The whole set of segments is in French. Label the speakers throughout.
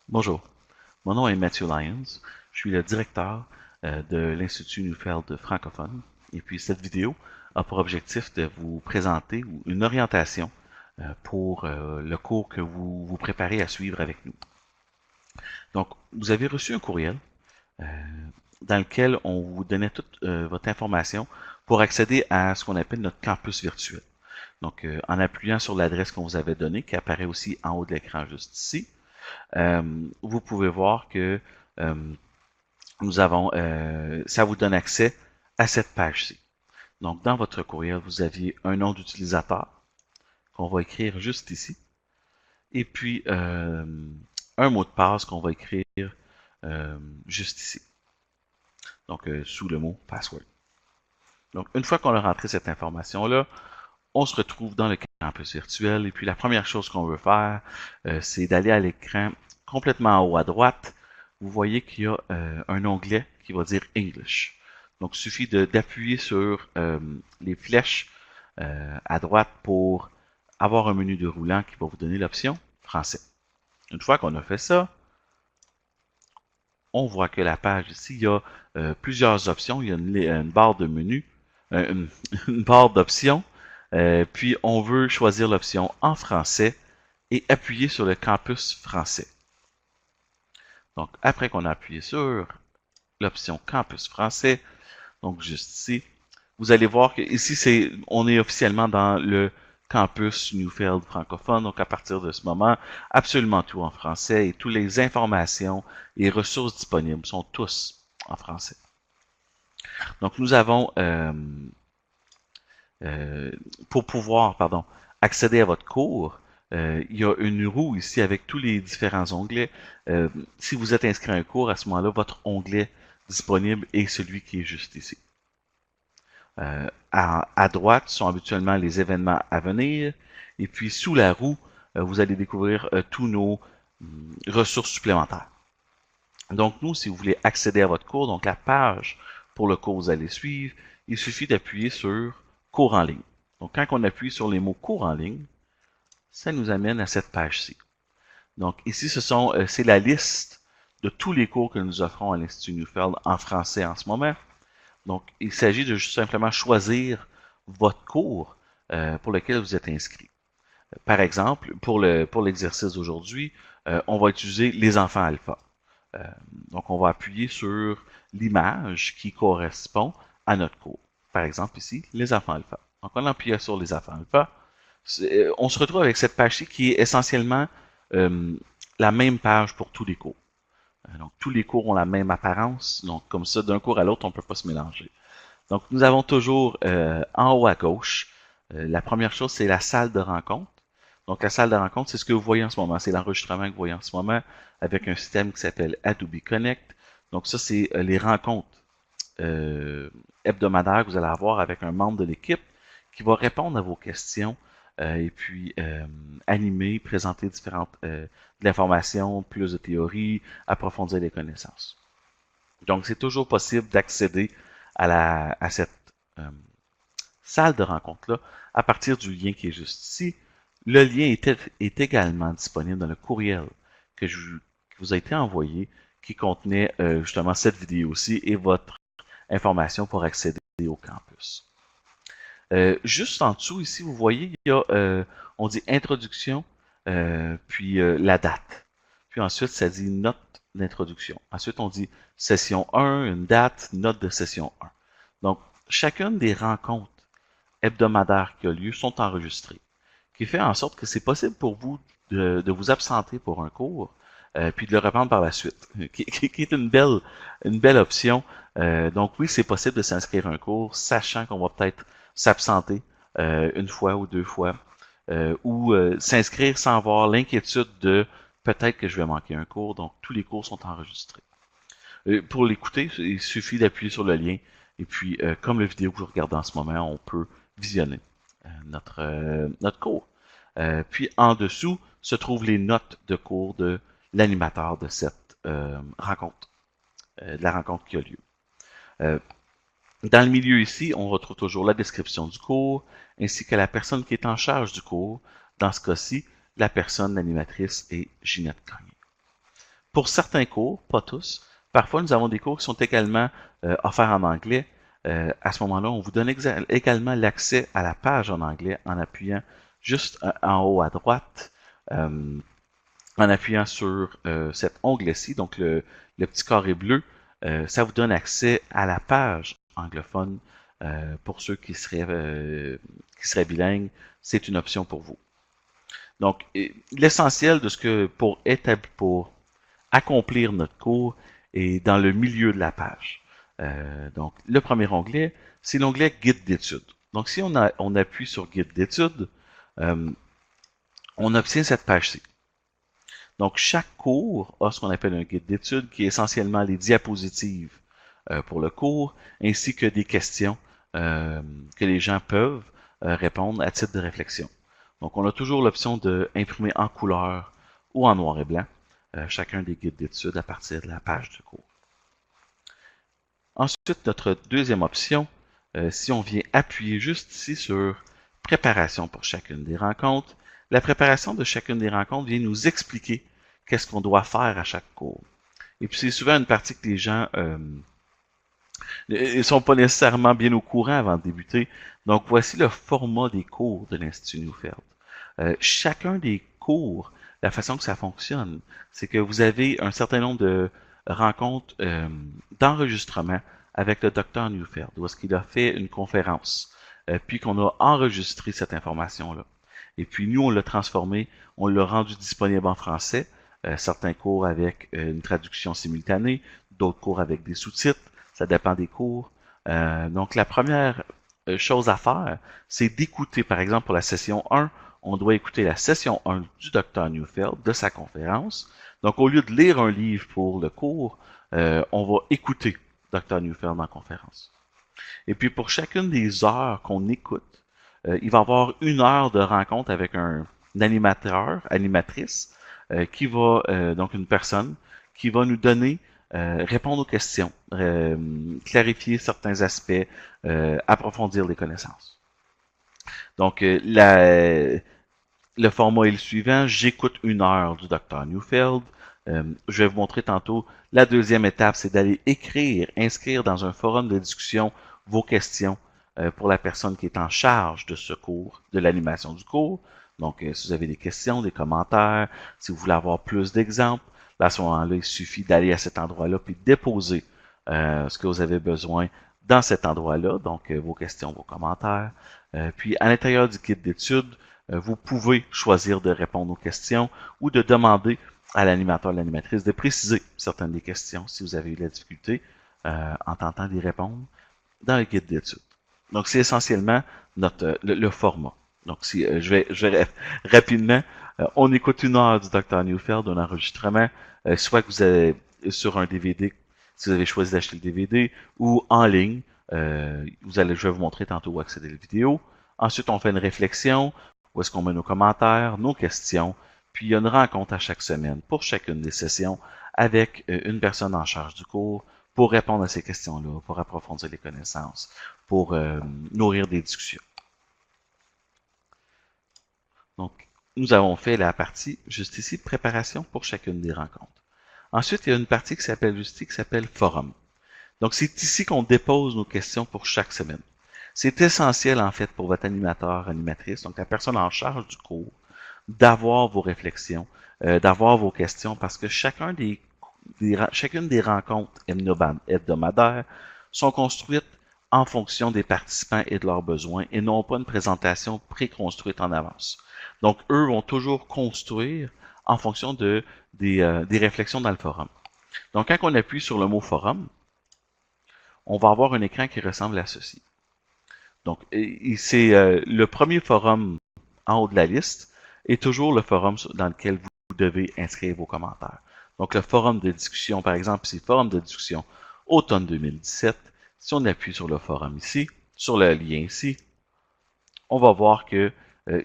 Speaker 1: Bonjour, mon nom est Matthew Lyons. Je suis le directeur de l'Institut Neufeld francophone. Et puis cette vidéo a pour objectif de vous présenter une orientation pour le cours que vous vous préparez à suivre avec nous. Donc, vous avez reçu un courriel euh, dans lequel on vous donnait toute votre information pour accéder à ce qu'on appelle notre campus virtuel. Donc, en appuyant sur l'adresse qu'on vous avait donnée, qui apparaît aussi en haut de l'écran juste ici, vous pouvez voir que ça vous donne accès à cette page-ci. Donc, dans votre courriel, vous aviez un nom d'utilisateur qu'on va écrire juste ici, et puis un mot de passe qu'on va écrire juste ici, donc sous le mot password. Donc, une fois qu'on a rentré cette information-là, on se retrouve dans le campus virtuel, et puis la première chose qu'on veut faire, c'est d'aller à l'écran complètement en haut à droite. Vous voyez qu'il y a un onglet qui va dire English. Donc, il suffit d'appuyer sur les flèches à droite pour avoir un menu déroulant qui va vous donner l'option français. Une fois qu'on a fait ça, on voit que la page ici, il y a plusieurs options. Il y a une barre de menu, une barre d'options. Puis on veut choisir l'option en français et appuyer sur le campus français. Donc après qu'on a appuyé sur l'option campus français, donc juste ici, vous allez voir que ici on est officiellement dans le campus Neufeld francophone. Donc à partir de ce moment, absolument tout en français et toutes les informations et ressources disponibles sont tous en français. Donc nous avons euh, pour pouvoir, accéder à votre cours, il y a une roue ici avec tous les différents onglets. Si vous êtes inscrit à un cours, à ce moment-là, votre onglet disponible est celui qui est juste ici. À droite sont habituellement les événements à venir. Et puis sous la roue, vous allez découvrir tous nos ressources supplémentaires. Donc nous, si vous voulez accéder à votre cours, donc la page pour le cours que vous allez suivre, il suffit d'appuyer sur cours en ligne. Donc quand on appuie sur les mots cours en ligne, ça nous amène à cette page-ci. Donc ici, c'est la liste de tous les cours que nous offrons à l'Institut Neufeld en français en ce moment. Donc il s'agit de simplement choisir votre cours pour lequel vous êtes inscrit. Par exemple, pour l'exercice d'aujourd'hui, on va utiliser les enfants alpha. Euh, donc, on va appuyer sur l'image qui correspond à notre cours. Par exemple, ici, les enfants alpha. Donc, en appuyant sur les enfants alpha, on se retrouve avec cette page-ci qui est essentiellement euh, la même page pour tous les cours. Donc, tous les cours ont la même apparence. Donc, comme ça, d'un cours à l'autre, on ne peut pas se mélanger. Donc, nous avons toujours en haut à gauche, la première chose, c'est la salle de rencontre. Donc, la salle de rencontre, c'est ce que vous voyez en ce moment. C'est l'enregistrement que vous voyez en ce moment avec un système qui s'appelle Adobe Connect. Donc, ça, c'est les rencontres hebdomadaires que vous allez avoir avec un membre de l'équipe qui va répondre à vos questions et puis animer, présenter de l'information, plus de théorie, approfondir les connaissances. Donc, c'est toujours possible d'accéder à cette euh, salle de rencontre-là à partir du lien qui est juste ici. Le lien est également disponible dans le courriel qui vous a été envoyé, qui contenait justement cette vidéo-ci et votre information pour accéder au campus. Juste en dessous, ici, vous voyez, il y a, on dit introduction, puis la date. Puis ensuite, ça dit note d'introduction. Ensuite, on dit session 1, une date, note de session 1. Donc, chacune des rencontres hebdomadaires qui ont lieu sont enregistrées, qui fait en sorte que c'est possible pour vous de vous absenter pour un cours, puis de le reprendre par la suite, qui est une belle option. Donc oui, c'est possible de s'inscrire à un cours, sachant qu'on va peut-être s'absenter une fois ou deux fois, ou s'inscrire sans avoir l'inquiétude de peut-être que je vais manquer un cours. Donc tous les cours sont enregistrés. Pour l'écouter, il suffit d'appuyer sur le lien, et puis comme la vidéo que vous regardez en ce moment, on peut visionner notre cours. Puis en dessous se trouvent les notes de cours de l'animateur de cette rencontre, de la rencontre qui a lieu. Dans le milieu ici, on retrouve toujours la description du cours, ainsi que la personne qui est en charge du cours. Dans ce cas-ci, la personne, l'animatrice est Ginette Gagné. Pour certains cours, pas tous, parfois nous avons des cours qui sont également offerts en anglais. À ce moment-là, on vous donne également l'accès à la page en anglais en appuyant juste en haut à droite, en appuyant sur cet onglet-ci, donc le petit carré bleu. Ça vous donne accès à la page anglophone pour ceux qui seraient bilingues. C'est une option pour vous. Donc, l'essentiel de ce que pour accomplir notre cours est dans le milieu de la page. Donc, le premier onglet, c'est l'onglet Guide d'études. Donc, si on appuie sur Guide d'études, on obtient cette page-ci. Donc, chaque cours a ce qu'on appelle un guide d'études, qui est essentiellement les diapositives pour le cours, ainsi que des questions que les gens peuvent répondre à titre de réflexion. Donc, on a toujours l'option d'imprimer en couleur ou en noir et blanc chacun des guides d'études à partir de la page du cours. Ensuite, notre deuxième option, si on vient appuyer juste ici sur préparation pour chacune des rencontres, la préparation de chacune des rencontres vient nous expliquer qu'est-ce qu'on doit faire à chaque cours. Et puis c'est souvent une partie que les gens ne sont pas nécessairement bien au courant avant de débuter. Donc voici le format des cours de l'Institut Neufeld. Chacun des cours, la façon que ça fonctionne, c'est que vous avez un certain nombre de rencontres d'enregistrement avec le Dr Neufeld, où est-ce qu'il a fait une conférence, puis qu'on a enregistré cette information-là. Et puis nous, on l'a transformé, on l'a rendu disponible en français, certains cours avec une traduction simultanée, d'autres cours avec des sous-titres, ça dépend des cours. Donc la première chose à faire, c'est d'écouter, par exemple pour la session 1, on doit écouter la session 1 du Dr Neufeld, de sa conférence. Donc au lieu de lire un livre pour le cours, on va écouter Dr Neufeld en conférence. Et puis pour chacune des heures qu'on écoute, il va y avoir 1 heure de rencontre avec un animateur, animatrice, qui va, donc une personne, qui va nous donner, répondre aux questions, clarifier certains aspects, approfondir les connaissances. Donc, le format est le suivant. J'écoute 1 heure du Dr Neufeld. Je vais vous montrer tantôt. La deuxième étape, c'est d'aller inscrire dans un forum de discussion vos questions pour la personne qui est en charge de ce cours, de l'animation du cours. Donc, si vous avez des questions, des commentaires, si vous voulez avoir plus d'exemples, à ce moment-là, il suffit d'aller à cet endroit-là puis déposer ce que vous avez besoin dans cet endroit-là, donc vos questions, vos commentaires. Puis, à l'intérieur du guide d'études, vous pouvez choisir de répondre aux questions ou de demander à l'animateur, l'animatrice de préciser certaines des questions si vous avez eu de la difficulté en tentant d'y répondre dans le guide d'études. Donc, c'est essentiellement le format. Donc, si je vais rapidement, on écoute 1 heure du Dr Neufeld, un enregistrement, soit que vous avez sur un DVD, si vous avez choisi d'acheter le DVD, ou en ligne. Je vais vous montrer tantôt où accéder à la vidéo. Ensuite, on fait une réflexion, où est-ce qu'on met nos commentaires, nos questions, puis il y a une rencontre à chaque semaine pour chacune des sessions avec une personne en charge du cours pour répondre à ces questions-là, pour approfondir les connaissances, pour nourrir des discussions. Donc, nous avons fait la partie, juste ici, préparation pour chacune des rencontres. Ensuite, il y a une partie qui s'appelle forum. Donc, c'est ici qu'on dépose nos questions pour chaque semaine. C'est essentiel, en fait, pour votre animateur, animatrice, donc la personne en charge du cours, d'avoir vos réflexions, d'avoir vos questions, parce que chacune des rencontres hebdomadaires sont construites en fonction des participants et de leurs besoins, et non pas une présentation préconstruite en avance. Donc, eux vont toujours construire en fonction des réflexions dans le forum. Donc, quand on appuie sur le mot forum, on va avoir un écran qui ressemble à ceci. Donc, c'est le premier forum en haut de la liste est toujours le forum dans lequel vous devez inscrire vos commentaires. Donc, le forum de discussion, par exemple, c'est le forum de discussion automne 2017. Si on appuie sur le forum ici, sur le lien ici, on va voir que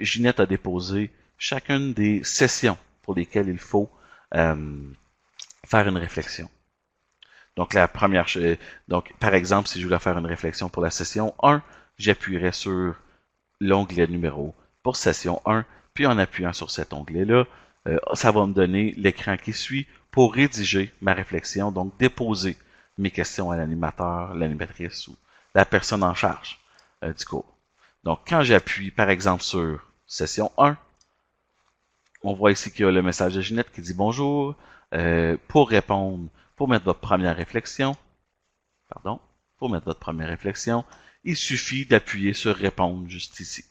Speaker 1: Ginette a déposé chacune des sessions pour lesquelles il faut faire une réflexion. Donc, par exemple, si je voulais faire une réflexion pour la session 1, j'appuierais sur l'onglet numéro pour session 1, puis en appuyant sur cet onglet-là, ça va me donner l'écran qui suit pour rédiger ma réflexion, donc déposer mes questions à l'animateur, l'animatrice ou la personne en charge du cours. Donc, quand j'appuie, par exemple, sur session 1, on voit ici qu'il y a le message de Ginette qui dit bonjour. Pour répondre, pour mettre votre première réflexion, il suffit d'appuyer sur répondre juste ici.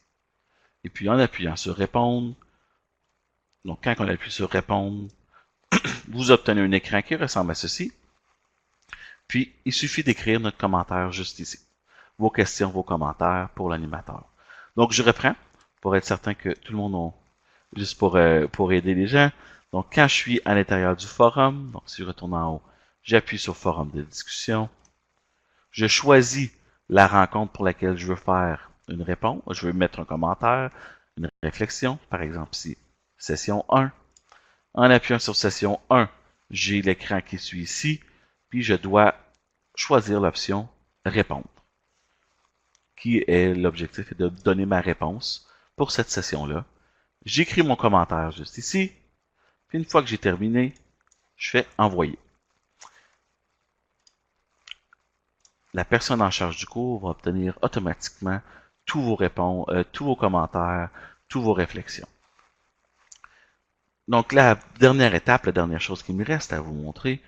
Speaker 1: Et puis en appuyant sur répondre, donc quand on appuie sur répondre, vous obtenez un écran qui ressemble à ceci. Puis il suffit d'écrire notre commentaire juste ici. Vos questions, vos commentaires pour l'animateur. Donc je reprends pour être certain que tout le monde a, juste pour aider les gens. Donc quand je suis à l'intérieur du forum, donc si je retourne en haut, j'appuie sur forum de discussion. Je choisis la rencontre pour laquelle je veux faire une réponse. Je veux mettre un commentaire, une réflexion. Par exemple ici, session 1. En appuyant sur session 1, j'ai l'écran qui suit ici. Puis je dois choisir l'option répondre, qui est l'objectif est de donner ma réponse pour cette session-là. J'écris mon commentaire juste ici. Puis une fois que j'ai terminé, je fais envoyer. La personne en charge du cours va obtenir automatiquement tous vos réponses, tous vos commentaires, toutes vos réflexions. Donc la dernière étape, la dernière chose qui me reste à vous montrer,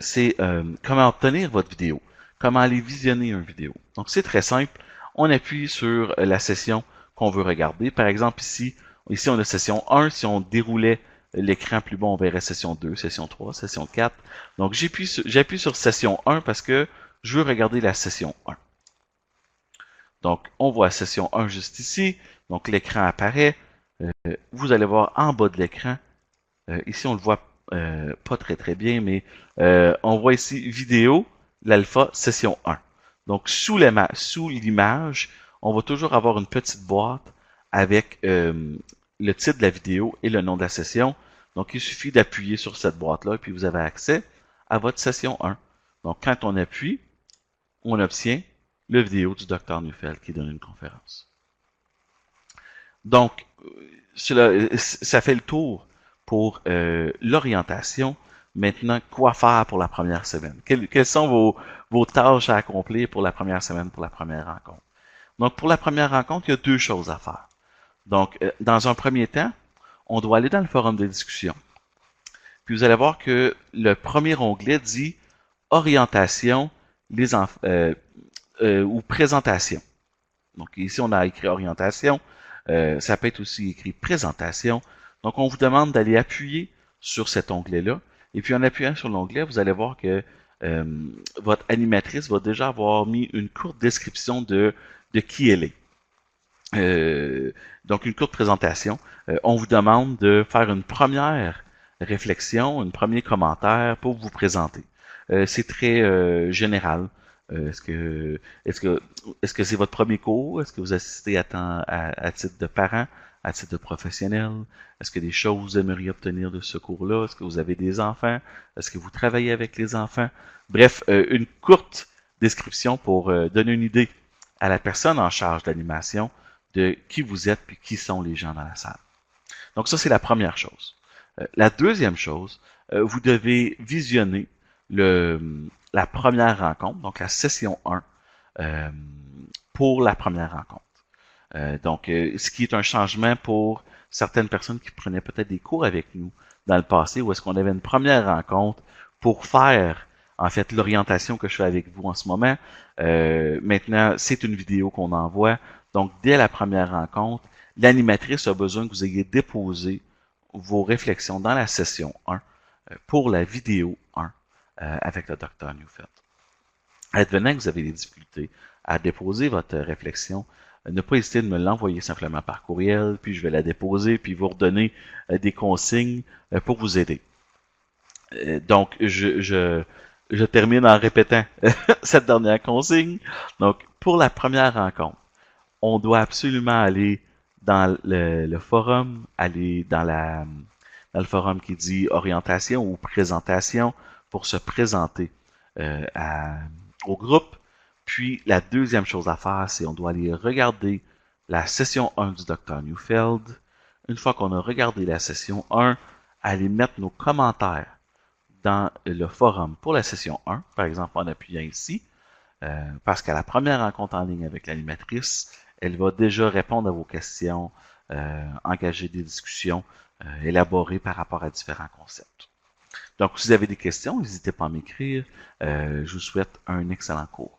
Speaker 1: c'est comment obtenir votre vidéo, comment aller visionner une vidéo. Donc c'est très simple, on appuie sur la session qu'on veut regarder. Par exemple ici on a session 1, si on déroulait l'écran plus bas, on verrait session 2, session 3, session 4. Donc j'appuie sur session 1 parce que je veux regarder la session 1. Donc, on voit session 1 juste ici. Donc, l'écran apparaît. Vous allez voir en bas de l'écran. Ici, on le voit pas très bien, mais on voit ici vidéo, l'alpha, session 1. Donc, sous l'image, on va toujours avoir une petite boîte avec le titre de la vidéo et le nom de la session. Donc, il suffit d'appuyer sur cette boîte-là et puis vous avez accès à votre session 1. Donc, quand on appuie, on obtient la vidéo du Dr Neufeld qui donne une conférence. Donc, ça fait le tour pour l'orientation. Maintenant, quoi faire pour la première semaine? Quelles sont vos tâches à accomplir pour la première semaine, pour la première rencontre? Donc, pour la première rencontre, il y a deux choses à faire. Donc, dans un premier temps, on doit aller dans le forum de discussion. Puis vous allez voir que le premier onglet dit orientation, ou présentation. Donc ici, on a écrit orientation. Ça peut être aussi écrit présentation. Donc, on vous demande d'aller appuyer sur cet onglet-là. Et puis, en appuyant sur l'onglet, vous allez voir que votre animatrice va déjà avoir mis une courte description de qui elle est. Donc, une courte présentation. On vous demande de faire une première réflexion, un premier commentaire pour vous présenter. C'est très général. Est-ce que c'est votre premier cours? Est-ce que vous assistez à titre de parent, à titre de professionnel? Est-ce que des choses vous aimeriez obtenir de ce cours-là? Est-ce que vous avez des enfants? Est-ce que vous travaillez avec les enfants? Bref, une courte description pour donner une idée à la personne en charge d'animation de qui vous êtes et qui sont les gens dans la salle. Donc ça, c'est la première chose. La deuxième chose, vous devez visionner la première rencontre, donc la session 1, pour la première rencontre. Donc, ce qui est un changement pour certaines personnes qui prenaient peut-être des cours avec nous dans le passé, où est-ce qu'on avait une première rencontre pour faire, en fait, l'orientation que je fais avec vous en ce moment. Maintenant, c'est une vidéo qu'on envoie. Donc, dès la première rencontre, l'animatrice a besoin que vous ayez déposé vos réflexions dans la session 1 pour la vidéo 1 avec le Dr Neufeld. Advenant que vous avez des difficultés à déposer votre réflexion, ne pas hésiter de me l'envoyer simplement par courriel, puis je vais la déposer, puis vous redonner des consignes pour vous aider. Donc, je termine en répétant cette dernière consigne. Donc, pour la première rencontre, on doit absolument aller dans le forum, aller dans le forum qui dit orientation ou présentation pour se présenter au groupe. Puis la deuxième chose à faire, c'est on doit aller regarder la session 1 du Dr Neufeld. Une fois qu'on a regardé la session 1, aller mettre nos commentaires dans le forum pour la session 1, par exemple en appuyant ici, parce qu'à la première rencontre en ligne avec l'animatrice, elle va déjà répondre à vos questions, engager des discussions élaborées par rapport à différents concepts. Donc, si vous avez des questions, n'hésitez pas à m'écrire. Je vous souhaite un excellent cours.